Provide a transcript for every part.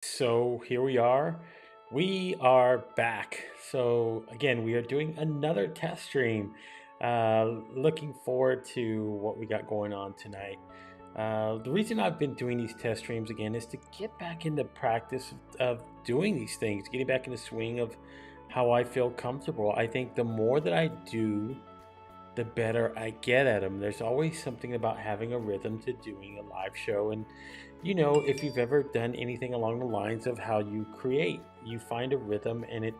So here we are. We are back. So again, we are doing another test stream. Looking forward to what we got going on tonight. The reason I've been doing these test streams again is to get back into practice of doing these things, getting back in the swing of how I feel comfortable. I think the more that I do, the better I get at them. There's always something about having a rhythm to doing a live show. And, if you've ever done anything along the lines of how you create, you find a rhythm and it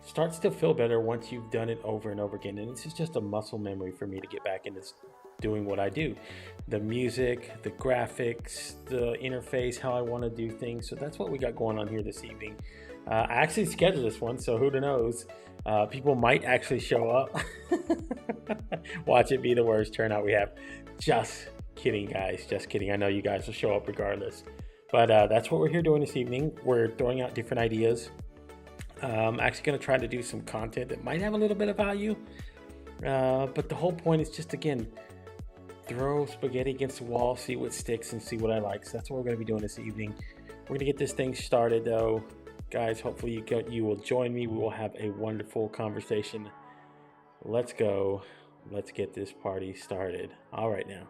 starts to feel better once you've done it over and over again. And this is just a muscle memory for me to get back into doing what I do, the music, the graphics, the interface, how I want to do things. So that's what we got going on here this evening. I actually scheduled this one, so who knows? People might actually show up. Watch it be the worst turnout we have. Just kidding, guys. Just kidding. I know you guys will show up regardless. But that's what we're here doing this evening. We're throwing out different ideas. I'm actually going to try to do some content that might have a little bit of value. But the whole point is just, again, throw spaghetti against the wall, see what sticks, and see what I like. So that's what we're going to be doing this evening. We're going to get this thing started, though. Guys, hopefully you will join me. We will have a wonderful conversation. Let's go. Let's get this party started. All right, now.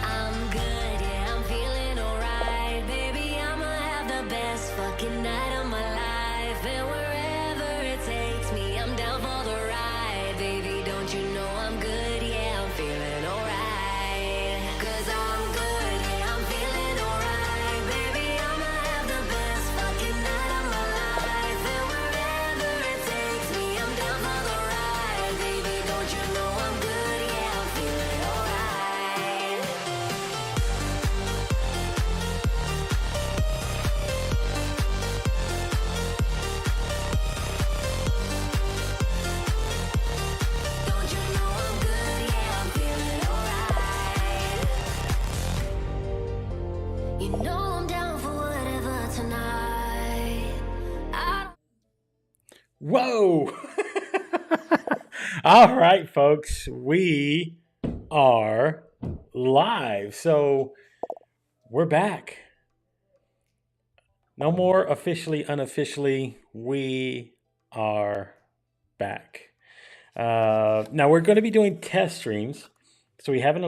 I'm good, yeah, I'm feeling alright. Baby, I'ma have the best fucking night of my life. And wherever it takes me, I'm down for the ride. Baby, don't you know I'm good, yeah, I'm feeling alright. 'Cause I'm good, yeah, I'm feeling alright. Baby, I'ma have the best fucking night of my life. And wherever it takes me, I'm down for the ride. Baby, don't you know I'm good, yeah, I'm feeling alright. Don't you know I'm good? Yeah, I'm feeling alright. You know I'm down for whatever tonight. Whoa! All right, folks, we are live. So we're back. No more officially, unofficially. We are back. Now we're going to be doing test streams. So we haven't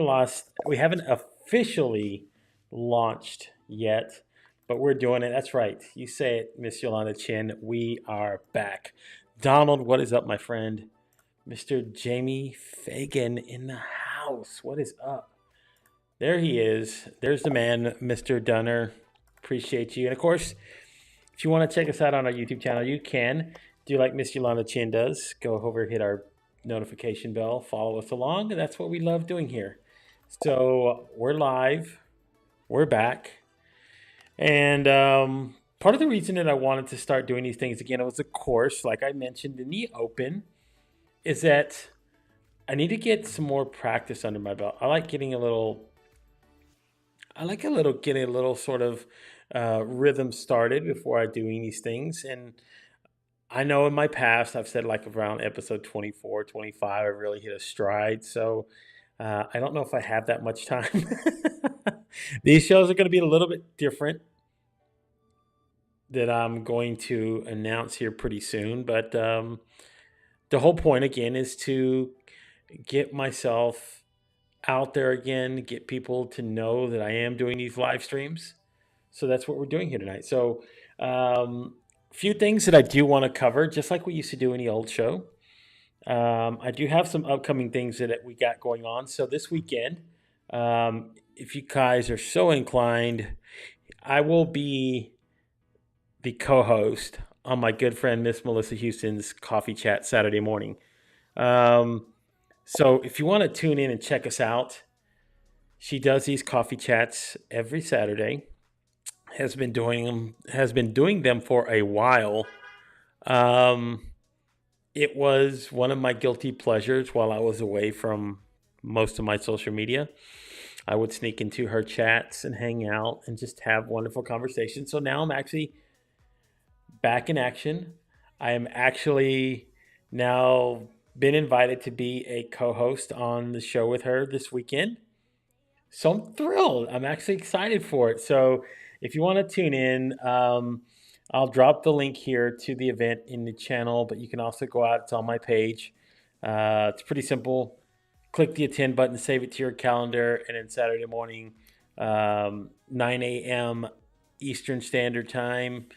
officially launched yet, but we're doing it. That's right. You say it, Miss Yolanda Chin. We are back. Donald, what is up, my friend? Mr. Jamie Fagan in the house. What is up? There he is. There's the man, Mr. Dunner. Appreciate you. And of course, if you want to check us out on our YouTube channel, you can. Do like Miss Yolanda Chin does. Go over, hit our notification bell, follow us along. That's what we love doing here. So we're live. We're back. And part of the reason that I wanted to start doing these things again was, of course, like I mentioned in the open, is that I need to get some more practice under my belt. I like getting a little sort of rhythm started before I doing these things. And I know in my past, I've said like around episode 24, 25, I really hit a stride. So I don't know if I have that much time. These shows are going to be a little bit different that I'm going to announce here pretty soon. But the whole point, again, is to get myself out there again, get people to know that I am doing these live streams. So that's what we're doing here tonight. So, few things that I do want to cover, just like we used to do in the old show. I do have some upcoming things that we got going on. So this weekend, if you guys are so inclined, I will be the co-host on my good friend Miss Melissa Houston's Coffee Chat Saturday morning. So if you want to tune in and check us out, she does these coffee chats every Saturday. Has been doing them for a while. Um, it was one of my guilty pleasures while I was away from most of my social media. I would sneak into her chats and hang out and just have wonderful conversations. So now I'm actually back in action. I am actually now been invited to be a co-host on the show with her this weekend. So I'm thrilled. I'm actually excited for it. So if you want to tune in, I'll drop the link here to the event in the channel, but you can also go out. It's on my page. It's pretty simple. Click the attend button, save it to your calendar, and then Saturday morning, 9 a.m. Eastern Standard Time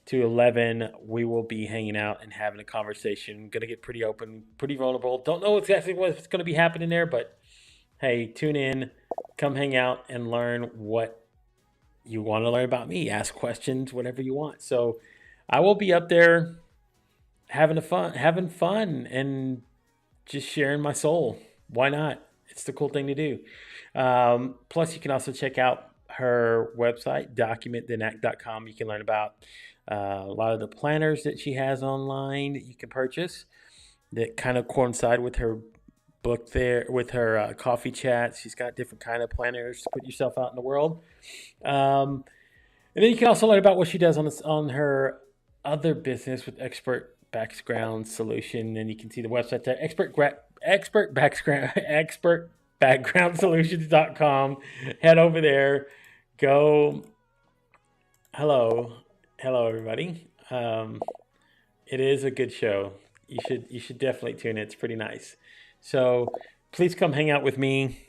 to 11, we will be hanging out and having a conversation. Going to get pretty open, pretty vulnerable. Don't know exactly what's going to be happening there, but hey, tune in, come hang out and learn what you want to learn about me. Ask questions, whatever you want. So I will be up there having fun and just sharing my soul. Why not? It's the cool thing to do. Plus, you can also check out her website, documenthenact.com. You can learn about a lot of the planners that she has online that you can purchase that kind of coincide with her book there, with her coffee chats. She's got different kind of planners to put yourself out in the world. And then you can also learn about what she does on her other business with Expert Background Solution, and you can see the website there, expertbackgroundsolutions.com. Head over there. Go. Hello, everybody. It is a good show. You should definitely tune in. It's pretty nice. So please come hang out with me.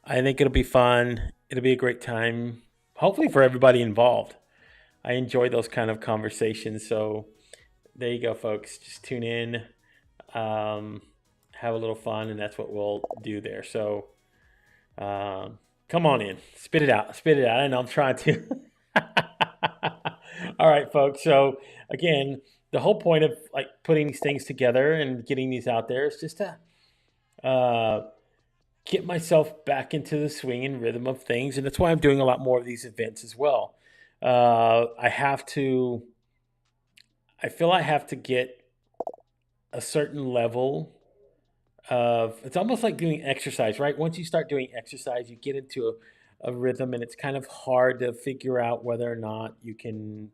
I think it'll be fun. It'll be a great time, hopefully for everybody involved. I enjoy those kind of conversations. So there you go, folks. Just tune in, have a little fun, and that's what we'll do there. So come on in, spit it out. I know I'm trying to. All right, folks. So again, the whole point of like putting these things together and getting these out there is just to get myself back into the swing and rhythm of things, and that's why I'm doing a lot more of these events as well. I have to. I feel I have to get a certain level of. It's almost like doing exercise, right? Once you start doing exercise, you get into a rhythm, and it's kind of hard to figure out whether or not you can,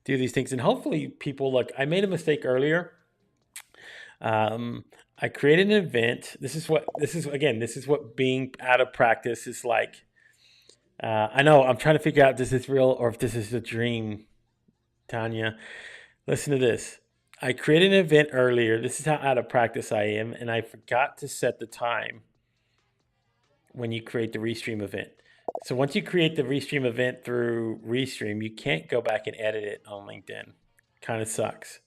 do these things. And hopefully, people look. I made a mistake earlier. I created an event. This is what being out of practice is like. I know I'm trying to figure out, is this real or if this is a dream, Tanya. Listen to this. I created an event earlier. This is how out of practice I am, and I forgot to set the time when you create the Restream event. So once you create the Restream event through Restream, you can't go back and edit it on LinkedIn. Kind of sucks.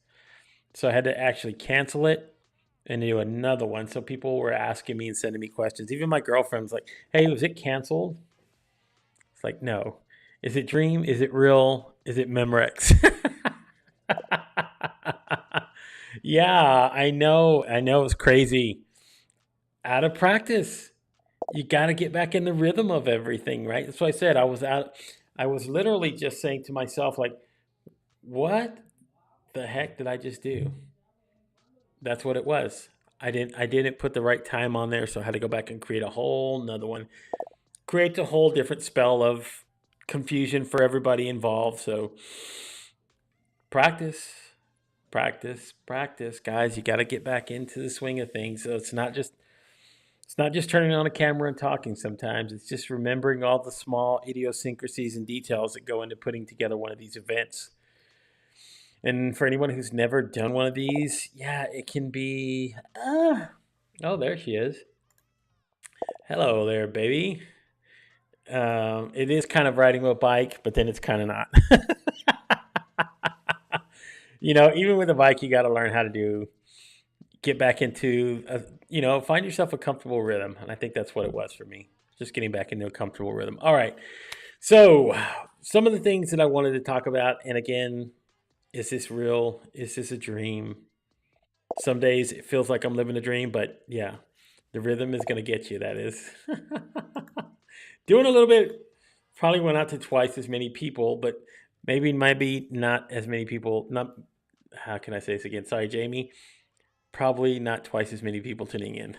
So I had to actually cancel it and do another one. So people were asking me and sending me questions. Even my girlfriend's like, "Hey, was it canceled?" It's like, no. Is it Dream? Is it real? Is it Memorex? Yeah, I know. It's crazy. Out of practice. You got to get back in the rhythm of everything, right? That's what I said. I was literally just saying to myself, like, what the heck did I just do? That's what it was. I didn't put the right time on there, so I had to go back and create a whole another one. Creates a whole different spell of confusion for everybody involved. So practice, guys. You got to get back into the swing of things. So it's not just turning on a camera and talking. Sometimes it's just remembering all the small idiosyncrasies and details that go into putting together one of these events. And for anyone who's never done one of these, yeah, it can be. Oh, there she is. Hello there, baby. It is kind of riding a bike, but then it's kind of not. Even with a bike, you got to learn how to get back into, find yourself a comfortable rhythm. And I think that's what it was for me. Just getting back into a comfortable rhythm. All right. So some of the things that I wanted to talk about, and again, is this real? Is this a dream? Some days it feels like I'm living a dream, but yeah, the rhythm is going to get you. That is. Doing a little bit, probably went out to twice as many people, but maybe not as many people. Not, how can I say this again? Sorry, Jamie. Probably not twice as many people tuning in.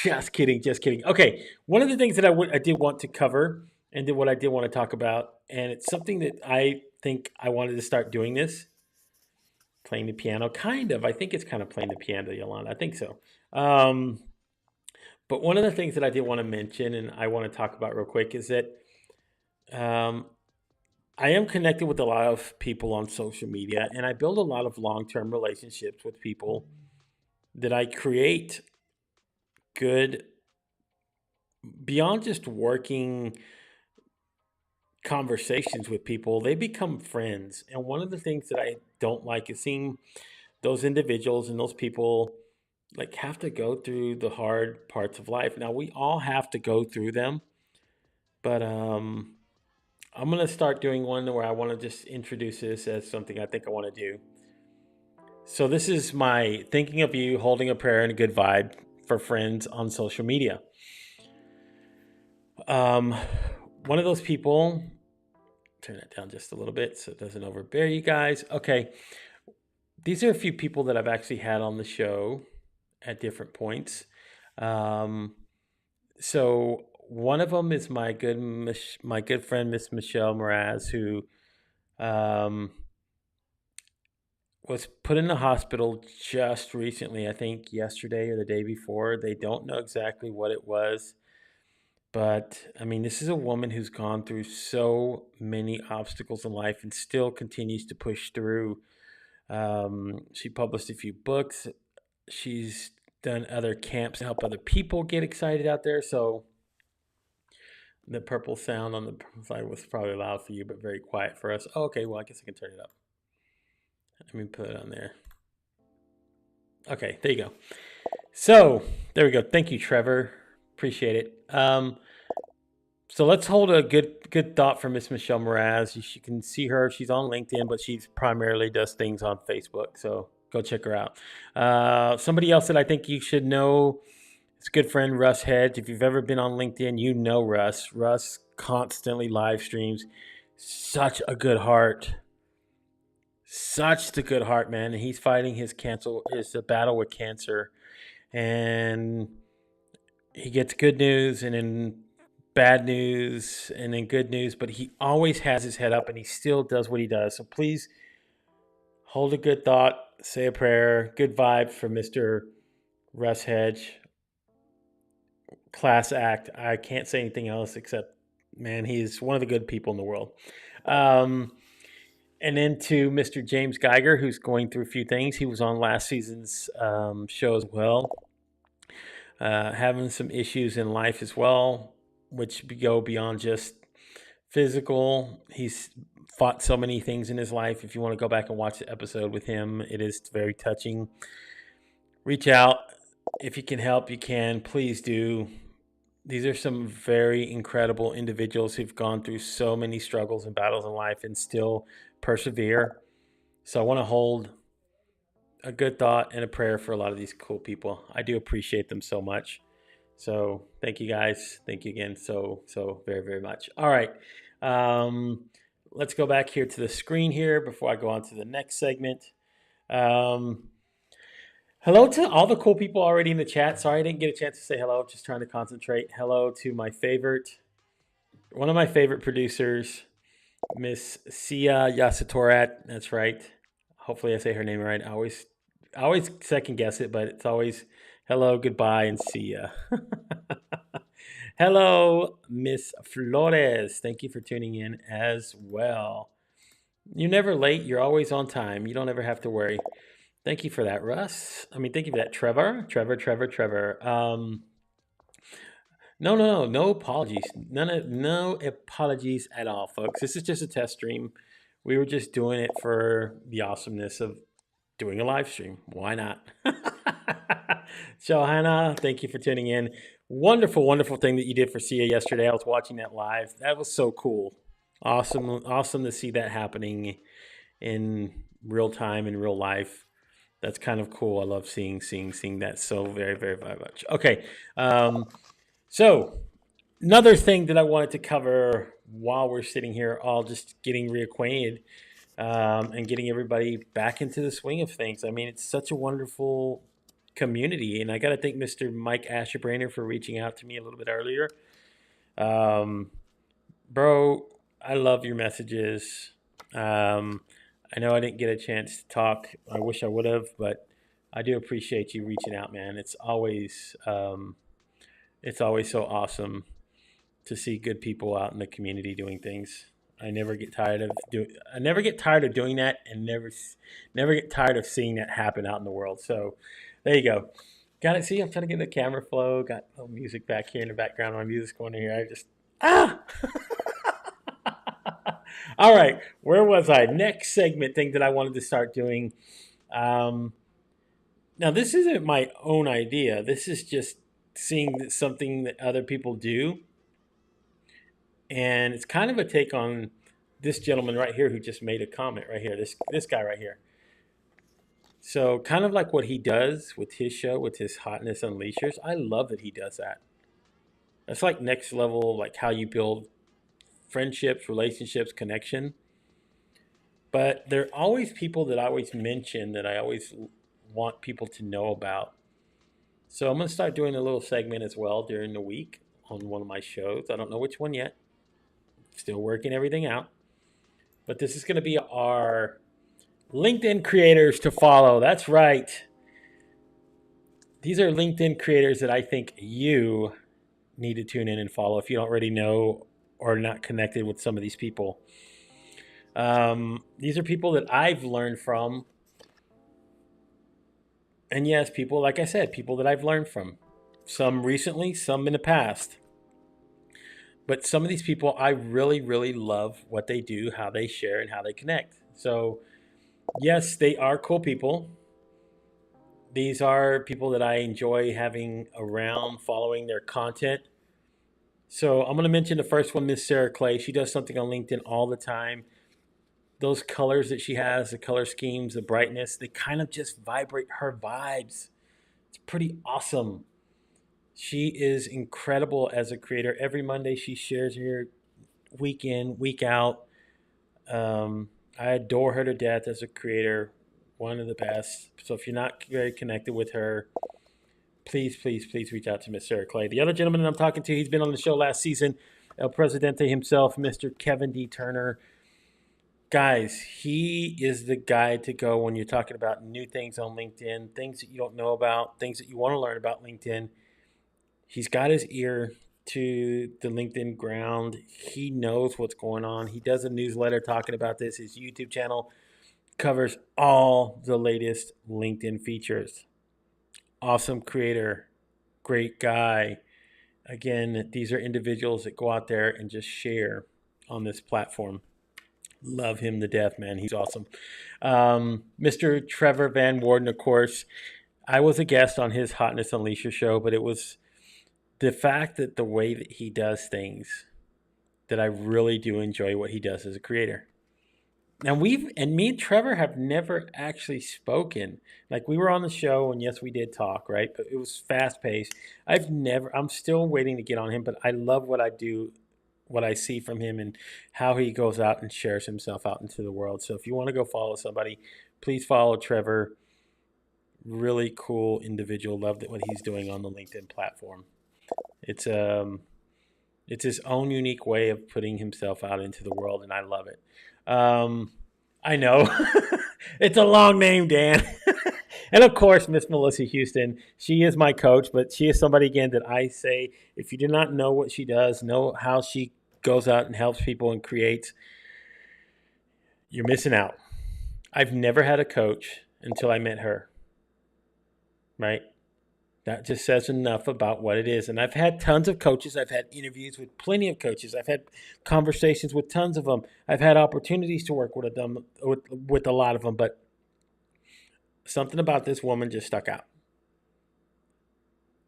Just kidding, just kidding. Okay, one of the things that I did want to cover, and then what I did want to talk about, and it's something that I think I wanted to start doing this, playing the piano, kind of. I think it's kind of playing the piano, Yolanda. I think so. Um, but one of the things that I did want to mention, and I want to talk about real quick, is that um, I am connected with a lot of people on social media, and I build a lot of long term relationships with people that I create good beyond just working conversations with people. They become friends. And one of the things that I don't like is seeing those individuals and those people like have to go through the hard parts of life. Now we all have to go through them, but I'm gonna start doing one where I want to just introduce this as something I think I want to do. So this is my thinking of you, holding a prayer and a good vibe for friends on social media. Um, One of those people. Turn that down just a little bit so it doesn't overbear you guys. Okay, these are a few people that I've actually had on the show at different points. Um, so one of them is my good friend Miss Michelle Mraz, who um, was put in the hospital just recently. I think yesterday or the day before. They don't know exactly what it was, but I mean, this is a woman who's gone through so many obstacles in life and still continues to push through. She published a few books. She's done other camps to help other people get excited out there. So the purple sound on the side was probably loud for you, but very quiet for us. Oh, okay, well, I guess I can turn it up. Let me put it on there. Okay, there you go. So there we go. Thank you, Trevor. Appreciate it. So let's hold a good thought for Miss Michelle Mraz. You can see her. She's on LinkedIn, but she's primarily does things on Facebook. So go check her out. Somebody else that I think you should know is a good friend, Russ Hedge. If you've ever been on LinkedIn, you know Russ. Russ constantly live streams. Such a good heart. Such the good heart, man. And he's fighting his battle with cancer. And he gets good news and then bad news and then good news, but he always has his head up and he still does what he does. So please hold a good thought, say a prayer, good vibe for Mr. Russ Hedge. Class act. I can't say anything else except, man, he's one of the good people in the world. Um, and then to Mr. James Geiger, who's going through a few things. He was on last season's show as well. Having some issues in life as well, which go beyond just physical. He's fought so many things in his life. If you want to go back and watch the episode with him, it is very touching. Reach out. If you can help, you can. Please do. These are some very incredible individuals who've gone through so many struggles and battles in life and still persevere. So I want to hold a good thought and a prayer for a lot of these cool people. I do appreciate them so much. So thank you guys. Thank you again so very, very much. All right. Let's go back here to the screen here before I go on to the next segment. Hello to all the cool people already in the chat. Sorry I didn't get a chance to say hello. Just trying to concentrate. Hello to one of my favorite producers, Miss Sia Yasatorat. That's right. Hopefully I say her name right. I always second guess it, but it's always hello, goodbye, and see ya. Hello, Miss Flores. Thank you for tuning in as well. You're never late. You're always on time. You don't ever have to worry. Thank you for that, Russ. Thank you for that, Trevor. No apologies. No apologies at all, folks. This is just a test stream. We were just doing it for the awesomeness of doing a live stream. Why not? Johanna, thank you for tuning in. Wonderful, wonderful thing that you did for Sia yesterday. I was watching that live. That was so cool. Awesome to see that happening in real time, in real life. That's kind of cool. I love seeing that so very, very, very much. Okay. So another thing that I wanted to cover while we're sitting here, all just getting reacquainted and getting everybody back into the swing of things. I mean, it's such a wonderful community. And I got to thank Mr. Mike Asherbrainer for reaching out to me a little bit earlier. Um, Bro, I love your messages. Um, I know I didn't get a chance to talk. I wish I would have, but I do appreciate you reaching out, man. It's always so awesome to see good people out in the community doing things. I never get tired of doing that, and never get tired of seeing that happen out in the world. So, there you go. Got it. See, I'm trying to get the camera flow. Got a little music back here in the background. My music's going in here. I just ah. All right, where was I? Next segment thing that I wanted to start doing. Um, Now, this isn't my own idea. This is just seeing something that other people do, and it's kind of a take on this gentleman right here who just made a comment right here. This guy right here. So, kind of like what he does with his show, with his Hotness Unleashers. I love that he does that. That's like next level, like how you build friendships, relationships, connection. But there are always people that I always mention that I always want people to know about. So I'm going to start doing a little segment as well during the week on one of my shows. I don't know which one yet. Still working everything out. But this is going to be our LinkedIn creators to follow. That's right. These are LinkedIn creators that I think you need to tune in and follow if you don't already know or not connected with some of these people. These are people that I've learned from. And yes, people, like I said, people that I've learned from. Some recently, some in the past. But some of these people, I really, really love what they do, how they share, and how they connect. So, yes, they are cool people. These are people that I enjoy having around, following their content. So, I'm going to mention the first one, Miss Sarah Clay. She does something on LinkedIn all the time. Those colors that she has, the color schemes, the brightness, they kind of just vibrate her vibes. It's pretty awesome. She is incredible as a creator. Every Monday she shares her week in, week out. I adore her to death as a creator, one of the best. So if you're not very connected with her, please, please, please reach out to Miss Sarah Clay. The other gentleman that I'm talking to, he's been on the show last season, El Presidente himself, Mr. Kevin D. Turner. Guys, he is the guy to go when you're talking about new things on LinkedIn, things that you don't know about, things that you want to learn about LinkedIn. He's got his ear to the LinkedIn ground. He knows what's going on. He does a newsletter talking about this. His YouTube channel covers all the latest LinkedIn features. Awesome creator, great guy. Again, these are individuals that go out there and just share on this platform. Love him to death, man. He's awesome. Mr. Trevor Van Warden, of course, I was a guest on his Hotness Unleasher show, but it was the fact that the way that he does things that I really do enjoy what he does as a creator. Now me and Trevor have never actually spoken. Like we were on the show and yes, we did talk, right? But it was fast paced. I'm still waiting to get on him, but I love what I do, what I see from him and how he goes out and shares himself out into the world. So if you want to go follow somebody, please follow Trevor. Really cool individual. Love what he's doing on the LinkedIn platform. It's his own unique way of putting himself out into the world, and I love it. I know it's a long name, Dan. And of course, Miss Melissa Houston, she is my coach, but she is somebody again that I say, if you do not know what she does, know how she goes out and helps people and creates, you're missing out. I've never had a coach until I met her, right? That just says enough about what it is. And I've had tons of coaches. I've had interviews with plenty of coaches. I've had conversations with tons of them. I've had opportunities to work with them, with a lot of them. But something about this woman just stuck out.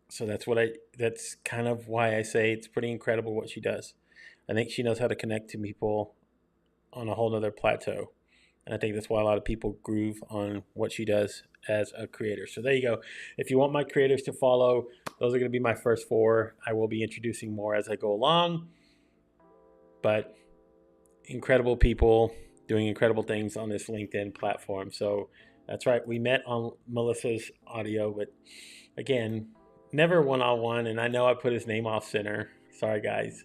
So that's kind of why I say it's pretty incredible what she does. I think she knows how to connect to people on a whole nother plateau. And I think that's why a lot of people groove on what she does as a creator. So there you go. If you want my creators to follow, those are going to be my first four. I will be introducing more as I go along. But incredible people doing incredible things on this LinkedIn platform. So That's right. We met on Melissa's audio, but again, never one on one. And I know I put his name off center. Sorry, guys.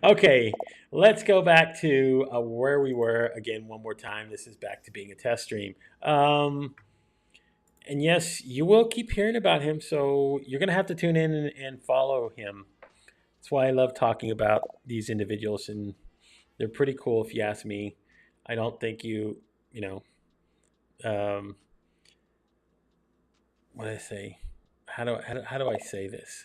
Okay, let's go back to where we were again one more time. This is back to being a test stream. And yes, you will keep hearing about him, so you're going to have to tune in and follow him. That's why I love talking about these individuals, and they're pretty cool if you ask me. I don't think you know, um, what do I say? How do I say this?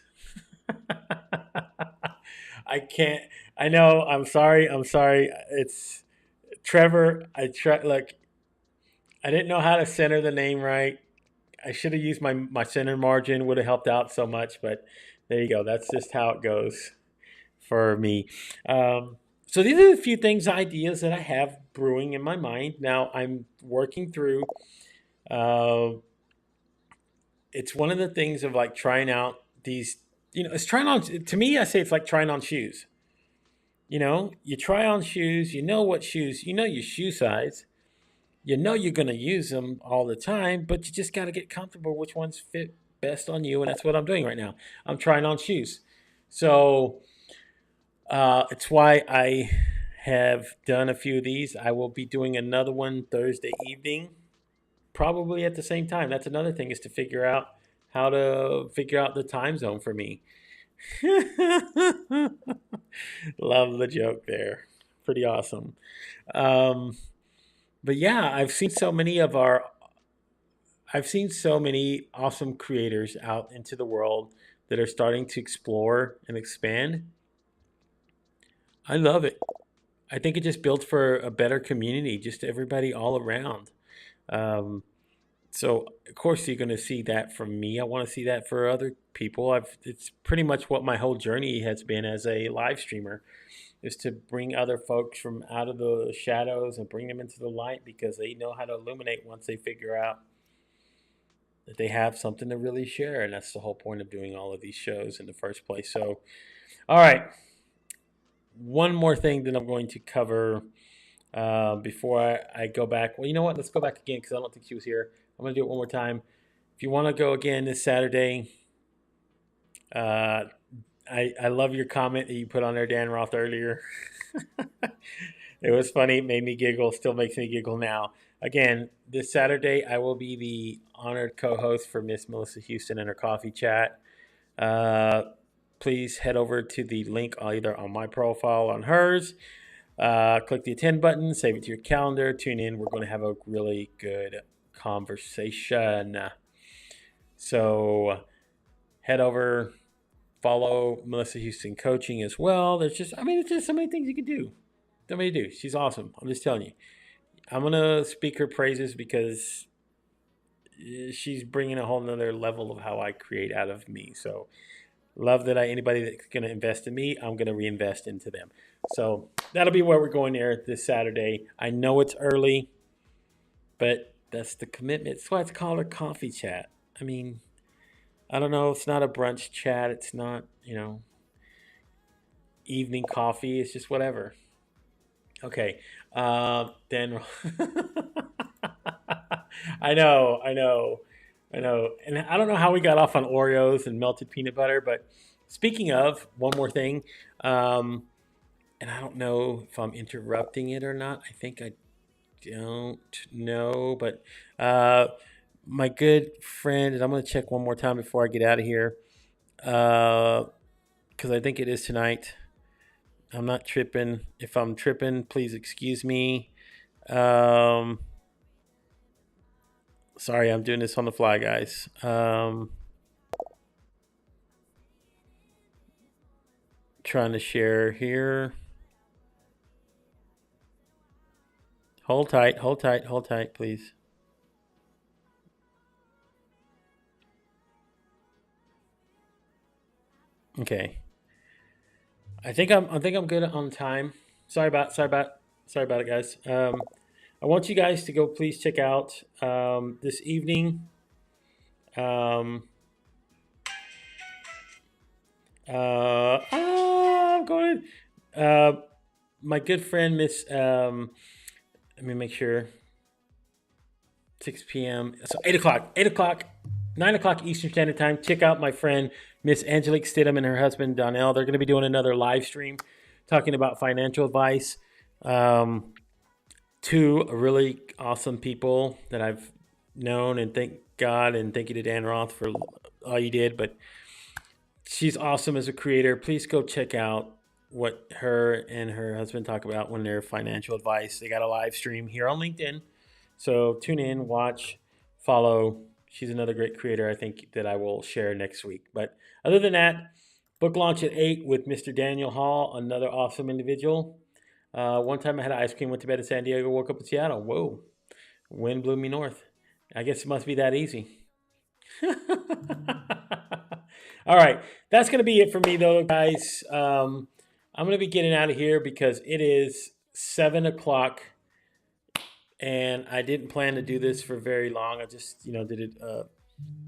I can't. I know. I'm sorry. I'm sorry. It's Trevor. I try. Look, I didn't know how to center the name right. I should have used my center margin. Would have helped out so much. But there you go. That's just how it goes for me. So these are a few things, ideas that I have brewing in my mind. Now I'm working through. Uh, it's one of the things of like trying out these. It's trying on. To me, I say it's like trying on shoes. You try on shoes. You know what shoes. You know your shoe size. You know you're going to use them all the time, but you just got to get comfortable which ones fit best on you. And that's what I'm doing right now. I'm trying on shoes. So it's why I have done a few of these. I will be doing another one Thursday evening, probably at the same time. That's another thing, is to figure out how to figure out the time zone for me. Love the joke there. Pretty awesome. Um, but yeah, I've seen so many awesome creators out into the world that are starting to explore and expand. I love it. I think it just builds for a better community, just everybody all around. Um, so of course you're going to see that from me. I want to see that for other people. It's pretty much what my whole journey has been as a live streamer, is to bring other folks from out of the shadows and bring them into the light, because they know how to illuminate once they figure out that they have something to really share. And that's the whole point of doing all of these shows in the first place. So, all right, one more thing that I'm going to cover before I go back. Well, you know what? Let's go back again because I don't think she was here. I'm going to do it one more time. If you want to go again this Saturday, uh, I love your comment that you put on there, Dan Roth, earlier. It was funny. It made me giggle. Still makes me giggle now. Again, this Saturday, I will be the honored co-host for Miss Melissa Houston and her coffee chat. Uh, Please head over to the link either on my profile or on hers. Click the attend button, save it to your calendar, tune in. We're going to have a really good conversation. So head over, follow Melissa Houston Coaching as well. It's just so many things you can do. So many to do. She's awesome. I'm just telling you. I'm going to speak her praises because she's bringing a whole nother level of how I create out of me. So love that anybody that's going to invest in me, I'm going to reinvest into them. So that'll be where we're going there this Saturday. I know it's early, but that's the commitment. That's why it's called a coffee chat. I mean, I don't know. It's not a brunch chat. It's not, evening coffee. It's just whatever. Okay. Then I know, I know, I know. And I don't know how we got off on Oreos and melted peanut butter, but speaking of, one more thing, um, and I don't know if I'm interrupting it or not. I think I don't know, but my good friend, and I'm going to check one more time before I get out of here, because I think it is tonight. I'm not tripping. If I'm tripping, please excuse me. Um, Sorry, I'm doing this on the fly, guys. Trying to share here. Hold tight, hold tight, hold tight, please. Okay. I think I'm good on time. Sorry about it, guys. I want you guys to go please check out this evening. Um, I'm going. Uh, my good friend Miss. Let me make sure. 6 p.m. So 9 o'clock Eastern Standard Time. Check out my friend Miss Angelique Stidham and her husband Donnell. They're going to be doing another live stream talking about financial advice. Um, Two really awesome people that I've known, and thank God and thank you to Dan Roth for all you did. But she's awesome as a creator. Please go check out what her and her husband talk about when they're financial advice. They got a live stream here on LinkedIn. So tune in, watch, follow. She's another great creator I think that I will share next week. But other than that, book launch at 8 with Mr. Daniel Hall, another awesome individual. One time I had ice cream, went to bed in San Diego, woke up in Seattle. Whoa, wind blew me north. I guess it must be that easy. All right, that's going to be it for me, though, guys. I'm going to be getting out of here because it is 7 o'clock, and I didn't plan to do this for very long. I just, did it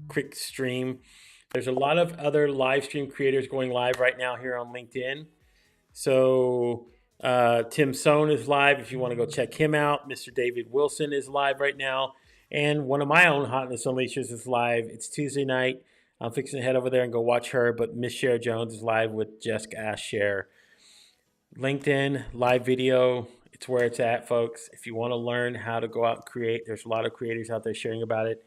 quick stream. There's a lot of other live stream creators going live right now here on LinkedIn. So Tim Sohn is live if you want to go check him out. Mr. David Wilson is live right now. And one of my own Hotness Unleashers is live. It's Tuesday night. I'm fixing to head over there and go watch her. But Miss Cher Jones is live with Jessica Ash Cher. LinkedIn, live video. It's where it's at, folks. If you want to learn how to go out and create, there's a lot of creators out there sharing about it.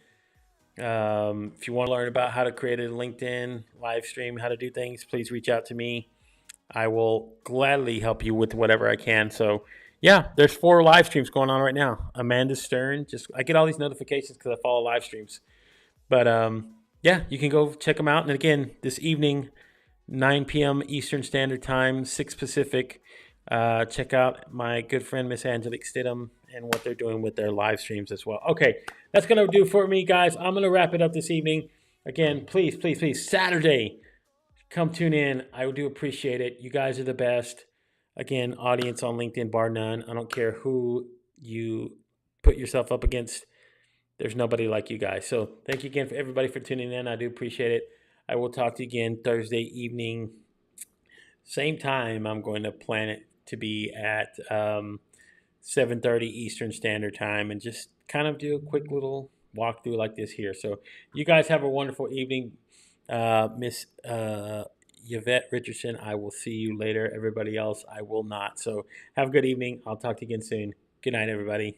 If you want to learn about how to create a LinkedIn live stream, how to do things, please reach out to me. I will gladly help you with whatever I can. So, yeah, there's 4 live streams going on right now. Amanda Stern, I get all these notifications because I follow live streams. But, yeah, you can go check them out. And again, this evening, 9 p.m. Eastern Standard Time, 6 Pacific. Check out my good friend, Miss Angelique Stidham, and what they're doing with their live streams as well. Okay, that's going to do for me, guys. I'm going to wrap it up this evening. Again, please, Saturday, come tune in. I do appreciate it. You guys are the best. Again, audience on LinkedIn, bar none. I don't care who you put yourself up against. There's nobody like you guys. So thank you again for everybody for tuning in. I do appreciate it. I will talk to you again Thursday evening. Same time, I'm going to plan it to be at 7:30 Eastern Standard Time and just kind of do a quick little walkthrough like this here. So you guys have a wonderful evening. Miss Yvette Richardson, I will see you later. Everybody else, I will not. So have a good evening. I'll talk to you again soon. Good night, everybody.